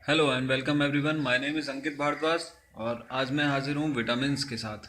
Hello and welcome everyone, my name is Ankit Bhardwaj और आज मैं हाजिर हूँ विटामिन्स के साथ।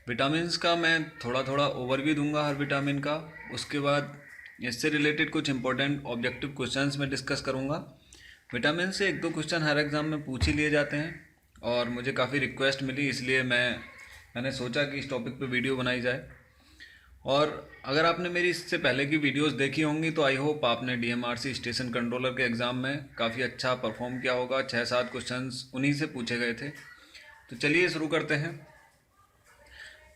विटामिन्स का मैं थोड़ा थोड़ा ओवरव्यू दूंगा हर विटामिन का। उसके बाद इससे रिलेटेड कुछ इंपॉर्टेंट ऑब्जेक्टिव क्वेश्चंस में डिस्कस करूँगा। विटामिन से एक दो क्वेश्चन हर एग्ज़ाम में पूछ ही लिए जाते हैं और मुझे काफ़ी रिक्वेस्ट मिली, इसलिए मैंने सोचा कि इस टॉपिक पे वीडियो बनाई जाए। और अगर आपने मेरी इससे पहले की वीडियोस देखी होंगी तो आई होप आपने डीएमआरसी स्टेशन कंट्रोलर के एग्ज़ाम में काफ़ी अच्छा परफॉर्म किया होगा। 6-7 क्वेश्चंस उन्हीं से पूछे गए थे। तो चलिए शुरू करते हैं।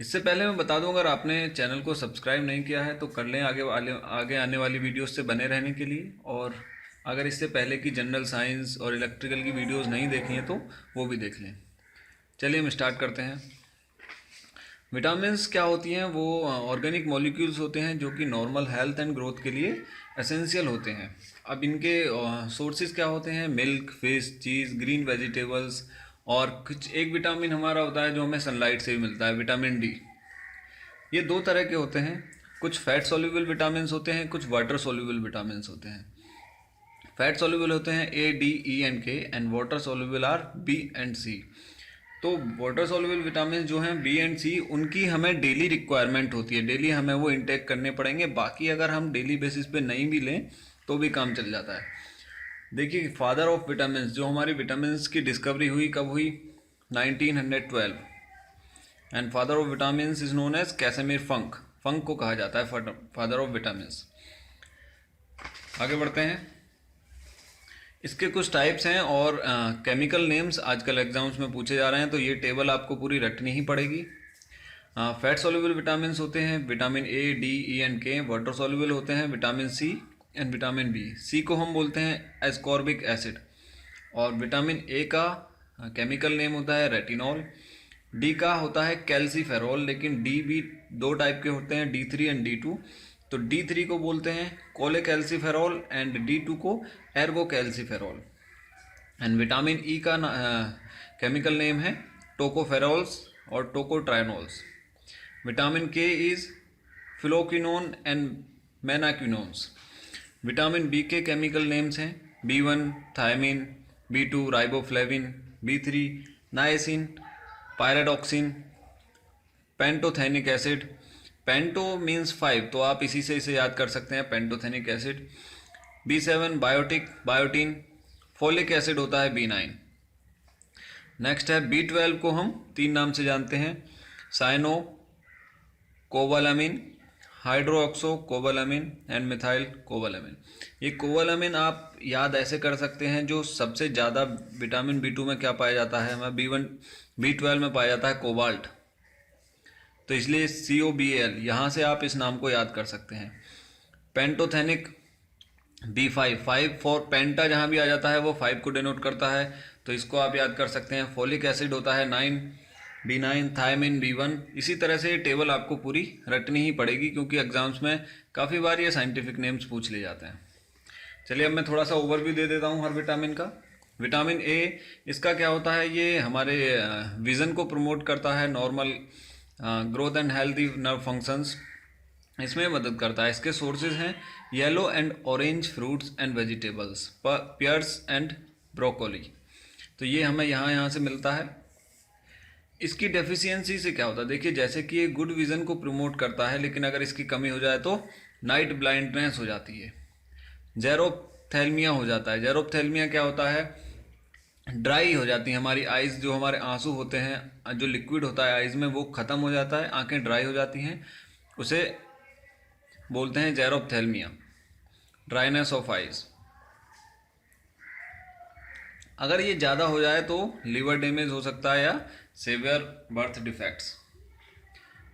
इससे पहले मैं बता दूं, अगर आपने चैनल को सब्सक्राइब नहीं किया है तो कर लें आगे आने वाली वीडियोस से बने रहने के लिए। और अगर इससे पहले की जनरल साइंस और इलेक्ट्रिकल की वीडियोस नहीं देखी हैं तो वो भी देख लें। चलिए हम स्टार्ट करते हैं। विटामिन्स क्या होती हैं? वो ऑर्गेनिक मॉलिक्यूल्स होते हैं जो कि नॉर्मल हेल्थ एंड ग्रोथ के लिए एसेंशियल होते हैं। अब इनके सोर्सेज क्या होते हैं? मिल्क, फिश, चीज़, ग्रीन वेजिटेबल्स। और कुछ एक विटामिन हमारा होता है जो हमें सनलाइट से भी मिलता है, विटामिन डी। ये दो तरह के होते हैं। कुछ फैट सोल्यूबल विटामिन्स होते हैं, कुछ वाटर सोल्यूबल विटामिन्स होते हैं। फैट सोल्यूबल होते हैं A, D, E and K, and water soluble are B and C. तो वाटर सोल्युबल विटामिन जो हैं बी एंड सी, उनकी हमें डेली रिक्वायरमेंट होती है, डेली हमें वो इंटेक करने पड़ेंगे। बाकी अगर हम डेली बेसिस पे नहीं भी लें तो भी काम चल जाता है। देखिए, फादर ऑफ विटामिन, जो हमारी विटामिन की डिस्कवरी हुई कब हुई? 1912। And father of vitamin is known as Casimir Funk. Funk को कहा जाता है फादर ऑफ विटामिन। आगे बढ़ते हैं। इसके कुछ टाइप्स हैं और केमिकल नेम्स आजकल एग्जाम्स में पूछे जा रहे हैं, तो ये टेबल आपको पूरी रटनी ही पड़ेगी। फैट सोल्यूबल विटामिन होते हैं vitamin A, D, E and K. Water soluble होते हैं vitamin C and vitamin B. C को हम बोलते हैं एस्कॉर्बिक एसिड। और विटामिन ए का केमिकल नेम होता है रेटिनॉल। डी का होता है कैल्सीफेरॉल, लेकिन डी भी दो टाइप के होते हैं, D3 एंड D2। तो D3 को बोलते हैं कोलेकैल्सीफेरॉल एंड D2 को ergocalciferol. And vitamin E का केमिकल नेम है टोकोफेरॉल्स और tocotrienols. Vitamin K is phylloquinone and menaquinones. Vitamin B के केमिकल नेम्स हैं B1 thiamine, B2 riboflavin, B3 niacin, pyridoxine, pantothenic acid. Panto means 5, तो आप इसी से इसे याद कर सकते हैं, pantothenic acid. B7 biotic biotin. Folic acid होता है B9। नेक्स्ट है B12 को हम 3 नाम से जानते हैं, cyanocobalamin, hydroxocobalamin and methylcobalamin. ये कोबालामिन आप याद ऐसे कर सकते हैं, जो सबसे ज़्यादा विटामिन B2 में क्या पाया जाता है? हमें B12 में पाया जाता है कोबाल्ट, तो इसलिए COBAL, यहाँ से आप इस नाम को याद कर सकते हैं। पेंटोथेनिक B5, 5 फॉर पेंटा जहाँ भी आ जाता है वो 5 को डिनोट करता है, तो इसको आप याद कर सकते हैं। फोलिक एसिड होता है 9, B9, थायमिन B1। इसी तरह से ये टेबल आपको पूरी रटनी ही पड़ेगी, क्योंकि एग्जाम्स में काफ़ी बार ये साइंटिफिक नेम्स पूछ लिए जाते हैं। चलिए अब मैं थोड़ा सा ओवरव्यू दे देता हूँ हर विटामिन का। विटामिन ए, इसका क्या होता है? ये हमारे विज़न को प्रमोट करता है, normal growth and healthy nerve functions इसमें मदद करता है। इसके सोर्सेज हैं yellow and orange fruits and vegetables, pears and broccoli. तो ये हमें यहाँ से मिलता है। इसकी डेफिशिएंसी से क्या होता है? देखिए, जैसे कि ये गुड विज़न को प्रमोट करता है, लेकिन अगर इसकी कमी हो जाए तो नाइट ब्लाइंडनेस हो जाती है, जेरोप्थेल्मिया हो जाता है। जेरोप्थेल्मिया क्या होता है? ड्राई हो जाती हैं हमारी आइज़, जो हमारे आंसू होते हैं, जो लिक्विड होता है आइज़ में वो ख़त्म हो जाता है, आंखें ड्राई हो जाती हैं, उसे बोलते हैं जेरोप्थेल्मिया, ड्राइनेस ऑफ आइज़। अगर ये ज़्यादा हो जाए तो लीवर डैमेज हो सकता है या सेवियर बर्थ डिफेक्ट्स।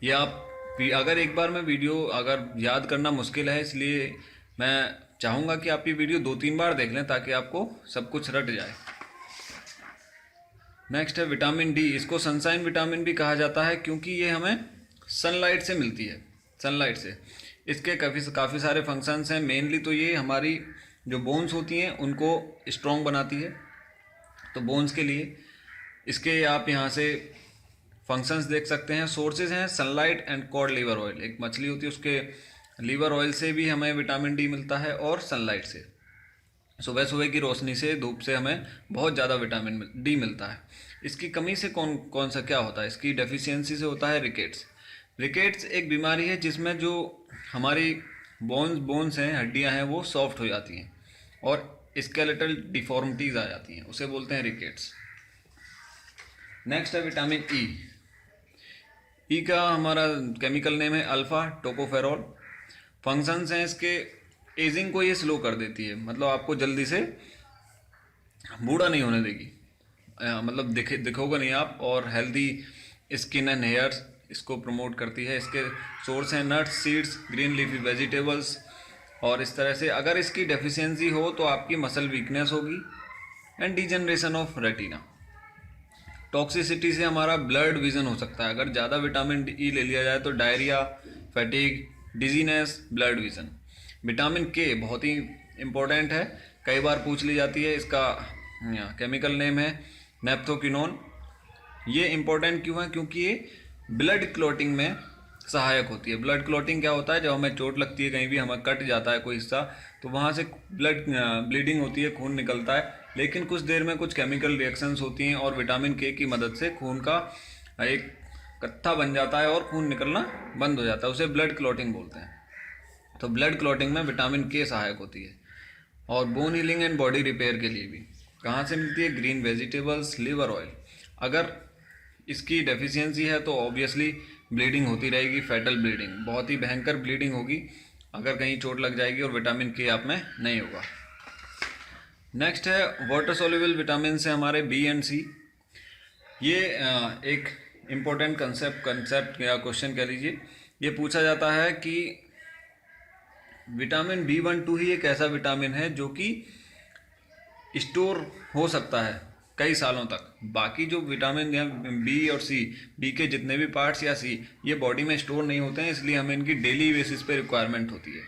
ये आप अगर एक बार में वीडियो अगर याद करना मुश्किल है, इसलिए मैं चाहूँगा कि आप ये वीडियो 2-3 बार देख लें ताकि आपको सब कुछ रट जाए। नेक्स्ट है विटामिन डी। इसको सनशाइन विटामिन भी कहा जाता है, क्योंकि ये हमें सनलाइट से मिलती है, सनलाइट से। इसके काफ़ी सारे फंक्शंस हैं। मेनली तो ये हमारी जो बोन्स होती हैं उनको स्ट्रॉन्ग बनाती है, तो बोन्स के लिए इसके आप यहाँ से फंक्शंस देख सकते हैं। सोर्सेज हैं sunlight and cod liver oil. एक मछली होती है, उसके लीवर ऑयल से भी हमें विटामिन डी मिलता है और सनलाइट से। सुबह सुबह की रोशनी से, धूप से हमें बहुत ज़्यादा विटामिन डी मिलता है। इसकी कमी से कौन कौन सा क्या होता है? इसकी डेफिशिएंसी से होता है रिकेट्स। रिकेट्स एक बीमारी है जिसमें जो हमारी बोन्स हैं, हड्डियां हैं, वो सॉफ्ट हो जाती हैं और स्केलेटल डिफॉर्मिटीज़ आ जाती हैं, उसे बोलते हैं रिकेट्स। नेक्स्ट है विटामिन ई। ई का हमारा केमिकल नेम है अल्फा टोकोफेरॉल। फंक्शंस हैं इसके, एजिंग को ये स्लो कर देती है, मतलब आपको जल्दी से बूढ़ा नहीं होने देगी, मतलब दिखोगे नहीं आप, और हेल्दी स्किन एंड हेयर्स इसको प्रमोट करती है। इसके सोर्स हैं nuts, seeds, green leafy vegetables. और इस तरह से अगर इसकी डेफिशिएंसी हो तो आपकी मसल वीकनेस होगी and degeneration of retina. Toxicity से हमारा ब्लड विजन हो सकता है, अगर ज़्यादा विटामिन ई ले लिया जाए तो diarrhoea, fatigue, dizziness, blood vision. Vitamin के बहुत ही इम्पोर्टेंट है, कई बार पूछ ली जाती है। इसका केमिकल नेम है नेप्थोक्विनोन। ये इम्पोर्टेंट क्यों है? क्योंकि ये ब्लड क्लॉटिंग में सहायक होती है। ब्लड क्लॉटिंग क्या होता है? जब हमें चोट लगती है, कहीं भी हमें कट जाता है कोई हिस्सा, तो वहाँ से ब्लीडिंग होती है, खून निकलता है, लेकिन कुछ देर में कुछ केमिकल रिएक्शंस होती हैं और विटामिन के की मदद से खून का एक कत्था बन जाता है और खून निकलना बंद हो जाता है, उसे ब्लड क्लॉटिंग बोलते हैं। तो ब्लड क्लॉटिंग में विटामिन के सहायक होती है। और bone healing and body repair के लिए भी कहाँ से मिलती है? Green vegetables, liver oil. अगर इसकी डेफिशिएंसी है तो ऑब्वियसली ब्लीडिंग होती रहेगी, फेटल ब्लीडिंग, बहुत ही भयंकर ब्लीडिंग होगी अगर कहीं चोट लग जाएगी और विटामिन के आप में नहीं होगा। नेक्स्ट है वाटर सोल्यूबल विटामिन से हमारे बी एंड सी। ये एक इम्पोर्टेंट कंसेप्ट या क्वेश्चन कह लीजिए। ये पूछा जाता है कि विटामिन B12 ही एक ऐसा विटामिन है जो कि स्टोर हो सकता है कई सालों तक। बाकी जो विटामिन या बी और सी, बी के जितने भी पार्ट्स या सी, ये बॉडी में स्टोर नहीं होते हैं, इसलिए हमें इनकी डेली बेसिस पे रिक्वायरमेंट होती है।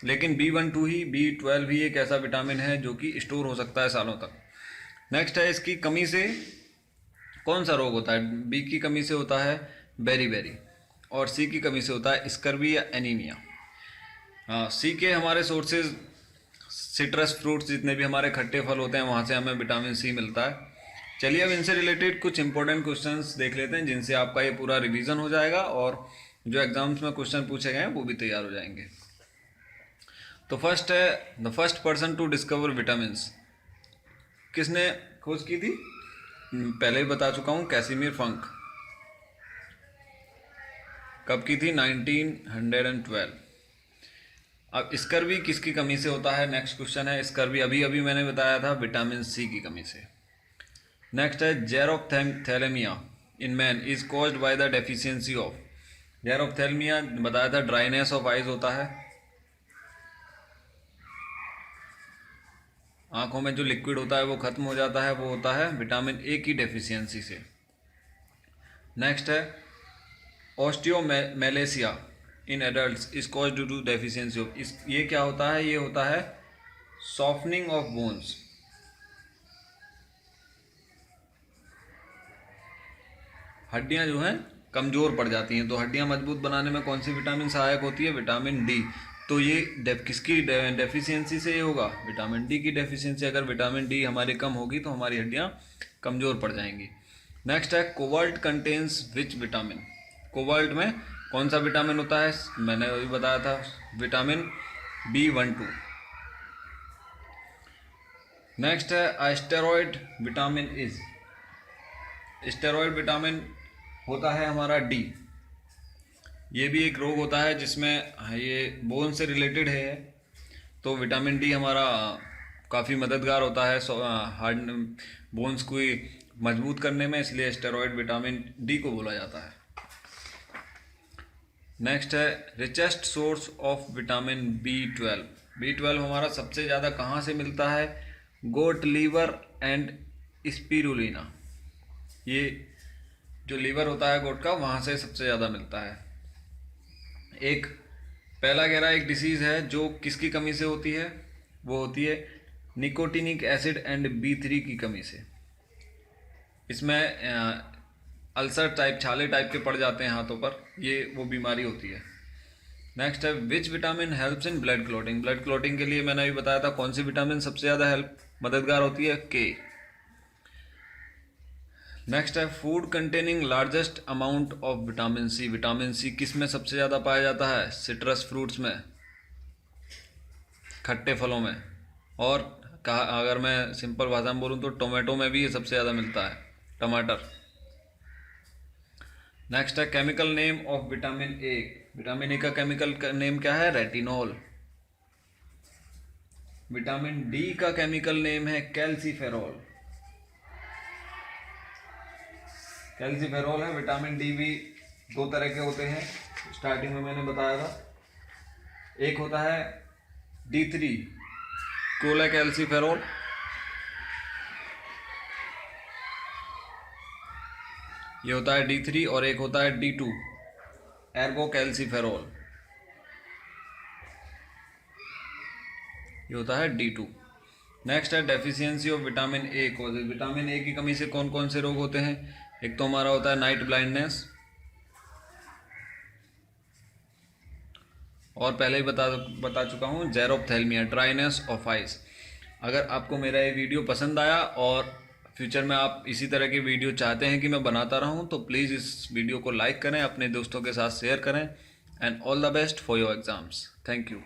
लेकिन B12 ही, B12 ही एक ऐसा विटामिन है जो कि स्टोर हो सकता है सालों तक। नेक्स्ट है इसकी कमी से कौन सा रोग होता है? बी की कमी से होता है बेरी, और सी की कमी से होता है स्कर्वी या एनीमिया। सी के हमारे सोर्सेज सिट्रस फ्रूट्स, जितने भी हमारे खट्टे फल होते हैं, वहाँ से हमें विटामिन सी मिलता है। चलिए अब इनसे रिलेटेड कुछ इंपॉर्टेंट क्वेश्चंस देख लेते हैं, जिनसे आपका ये पूरा रिवीजन हो जाएगा और जो एग्जाम्स में क्वेश्चन पूछे गए हैं वो भी तैयार हो जाएंगे। तो फर्स्ट है the first person to discover vitamin. किसने खोज की थी? पहले ही बता चुका हूँ, कैसिमिर फंक। कब की थी? 1912। अब स्कर्वी किसकी कमी से होता है? नेक्स्ट क्वेश्चन है। स्कर्वी अभी मैंने बताया था विटामिन सी की कमी से। नेक्स्ट है xerophthalmia in man is caused by the deficiency of. Xerophthalmia बताया था ड्राइनेस ऑफ आइज होता है, आंखों में जो लिक्विड होता है वो खत्म हो जाता है, वो होता है विटामिन ए की डेफिशिएंसी से। नेक्स्ट है osteomalacia in adults is caused due to deficiency of. ये क्या होता है? ये होता है सॉफ्टनिंग ऑफ बोन्स। हड्डियां जो हैं कमज़ोर पड़ जाती हैं, तो हड्डियां मजबूत बनाने में कौन सी विटामिन सहायक होती है? Vitamin D. तो ये किसकी डेफिशिएंसी से ये होगा? विटामिन डी की डेफिशिएंसी। अगर विटामिन डी हमारी कम होगी तो हमारी हड्डियां कमज़ोर पड़ जाएंगी। नेक्स्ट है cobalt contains which vitamin. Cobalt में कौन सा विटामिन होता है? मैंने अभी बताया था विटामिन B12। नेक्स्ट है steroid vitamin is. Steroid vitamin होता है हमारा डी। ये भी एक रोग होता है जिसमें ये बोन से रिलेटेड है, तो विटामिन डी हमारा काफ़ी मददगार होता है हार्ड बोन्स को मजबूत करने में, इसलिए स्टेरॉयड विटामिन डी को बोला जाता है। नेक्स्ट है richest source of vitamin B12। B12 हमारा सबसे ज़्यादा कहाँ से मिलता है? गोट लीवर एंड स्पिरुलिना। ये जो लीवर होता है गोट का, वहाँ से सबसे ज़्यादा मिलता है। एक पेलागेरा एक डिसीज़ है जो किसकी कमी से होती है? वो होती है निकोटिनिक एसिड एंड B3 की कमी से। इसमें अल्सर टाइप, छाले टाइप के पड़ जाते हैं हाथों पर, ये वो बीमारी होती है। नेक्स्ट है which vitamin helps in blood clotting. Blood clotting के लिए मैंने अभी बताया था कौन सी विटामिन सबसे ज़्यादा हेल्प मददगार होती है, के। नेक्स्ट है food containing largest amount of vitamin C. Vitamin C किस में सबसे ज़्यादा पाया जाता है, सिट्रस फ्रूट्स में, खट्टे फलों में। और कहा अगर मैं सिंपल भाषा में बोलूँ तो टोमेटो में भी ये सबसे ज़्यादा मिलता है, टमाटर। नेक्स्ट है chemical name of vitamin A. Vitamin A का केमिकल नेम क्या है, रेटिनॉल। विटामिन डी का केमिकल नेम है कैल्सीफेरॉल। कैल्सीफेरॉल है। विटामिन डी भी दो तरह के होते हैं, स्टार्टिंग में मैंने बताया था। एक होता है D3 कोलेकैल्सीफेरॉल, ये होता है D3, और एक होता है D2 एर्गोकैल्सीफेरॉल, ये होता है D2। नेक्स्ट है deficiency of vitamin A causes. Vitamin A की कमी से कौन कौन से रोग होते हैं, एक तो हमारा होता है नाइट ब्लाइंडनेस, और पहले ही बता चुका हूँ जेरोप्थेल्मिया, ड्राइनेस ऑफ आइज। अगर आपको मेरा ये वीडियो पसंद आया और फ्यूचर में आप इसी तरह की वीडियो चाहते हैं कि मैं बनाता रहूं, तो प्लीज़ इस वीडियो को लाइक करें, अपने दोस्तों के साथ शेयर करें। And all the best for your exams. Thank you.